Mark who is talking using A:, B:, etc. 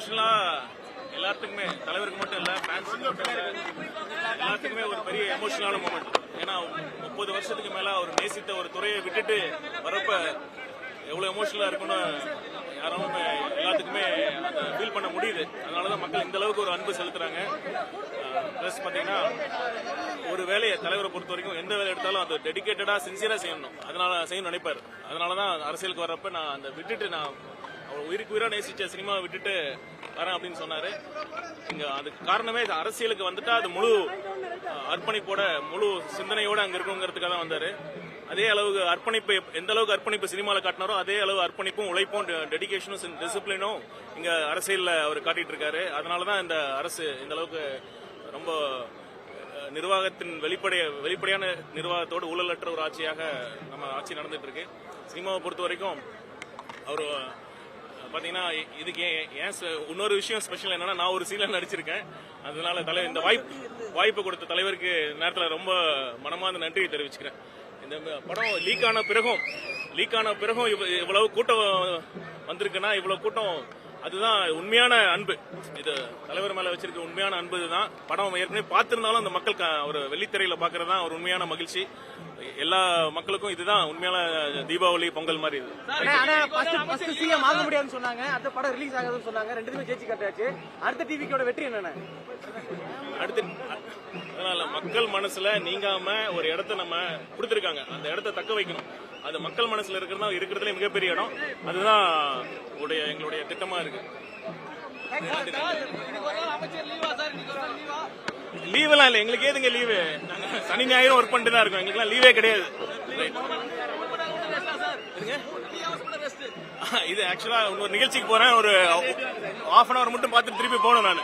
A: எமோஷனலா எல்லாத்துக்குமே, தலைவருக்கு மட்டும் இல்ல, ஃபேன்ஸுக்கு மட்டும் இல்ல, எல்லாத்துக்குமே ஒரு பெரிய எமோஷனலான மூமெண்ட். ஏன்னா 30 வருஷத்துக்கு மேல அவர் நேசித்த ஒரு துறையை விட்டுட்டு வரப்ப எவ்வளவு எமோஷனலா இருக்குன்னு யாரும் எல்லாத்துக்குமே ஃபீல் பண்ண முடியுது. அதனாலதான் மக்கள் இந்த அளவுக்கு ஒரு அன்பு செலுத்துறாங்க. பிளஸ் பாத்தீங்கன்னா ஒரு வேலையை தலைவரை பொறுத்த வரைக்கும் எந்த வேலை எடுத்தாலும் அது டெடிகேட்டடா சின்சியரா செய்யணும். செய்யணும்னு நினைப்பாரு. அதனாலதான் அரசியலுக்கு வர்றப்ப நான் அந்த விட்டுட்டு நான் அவர் உயிருக்கு உயிரா நேசிச்ச சினிமா விட்டுட்டு வரேன் அப்படின்னு சொன்னாரு. இங்க அதுக்கு காரணமே அரசியலுக்கு வந்துட்டா அது முழு அர்ப்பணிப்போட முழு சிந்தனையோட அங்க இருக்கணுங்கிறதுக்காக தான் வந்தாரு. அதே அளவுக்கு அர்ப்பணிப்பு, எந்த அளவுக்கு அர்ப்பணிப்பு சினிமால காட்டினாரோ அதே அளவு அர்ப்பணிப்பும் உழைப்பும் டெடிகேஷனும் டிசிப்ளினும் இங்க அரசியல்ல அவர் காட்டிட்டு இருக்காரு. அதனாலதான் இந்த அரசு இந்த அளவுக்கு ரொம்ப நிர்வாகத்தின் வெளிப்படையான நிர்வாகத்தோடு ஊழலற்ற ஒரு ஆட்சியாக நம்ம ஆட்சி நடந்துட்டு இருக்கு. சினிமாவை பொறுத்த வரைக்கும் அவர் பாத்தீங்கன்னா இதுக்கு இன்னொரு விஷயம் ஸ்பெஷல் என்னன்னா, நான் ஒரு சீன்ல நடிச்சிருக்கேன். அதனால இந்த வாய்ப்பு கொடுத்த தலைவருக்கு நேரத்தில் ரொம்ப மனமார்ந்த நன்றியை தெரிவிச்சுக்கிறேன். இந்த படம் லீக் ஆன பிறகும் இவ்வளவு கூட்டம் வந்திருக்குன்னா, இவ்வளவு கூட்டம், அதுதான் உண்மையான அன்பு. இது தலைவர் மேல வச்சிருக்க உண்மையான அன்பு இதுதான். படம் ஏற்கனவே பார்த்திருந்தாலும் அந்த மக்கள் ஒரு வெள்ளித்திரையில பாக்குறதா ஒரு உண்மையான மகிழ்ச்சி. எல்லா மக்களுக்கும் இதுதான் உண்மையான தீபாவளி பொங்கல் மாதிரி.
B: இது சிஎம் ஆக முடியாதுன்னு சொன்னாங்க, அடுத்த படம் ரிலீஸ் ஆகாதுன்னு சொன்னாங்க, ரெண்டுமே ஜெயிச்சு கட்டாச்சு. அடுத்த டிவிக்கோட வெற்றி என்னன்னா,
A: அதனால மக்கள் மனசுல நீங்காம ஒரு இடத்த நம்ம கொடுத்திருக்காங்க. அந்த இடத்த தக்க வைக்கணும். அது மக்கள் மனசுல இருக்கிறதுல மிகப்பெரிய இடம். அதுதான் எங்களுடைய திட்டமா இருக்கு. லீவ் எல்லாம் இல்ல எங்களுக்கு. ஏதுங்க லீவு? நாங்க சனி ஞாயிறு ஒர்க் பண்ணிட்டு தான் இருக்கோம். எங்களுக்கு லீவே கிடையாது. இது ஆக்சுவலா ஒரு நிகழ்ச்சிக்கு போறேன். ஒரு 1/2 hour மட்டும் பார்த்துட்டு திருப்பி போகணும். நான்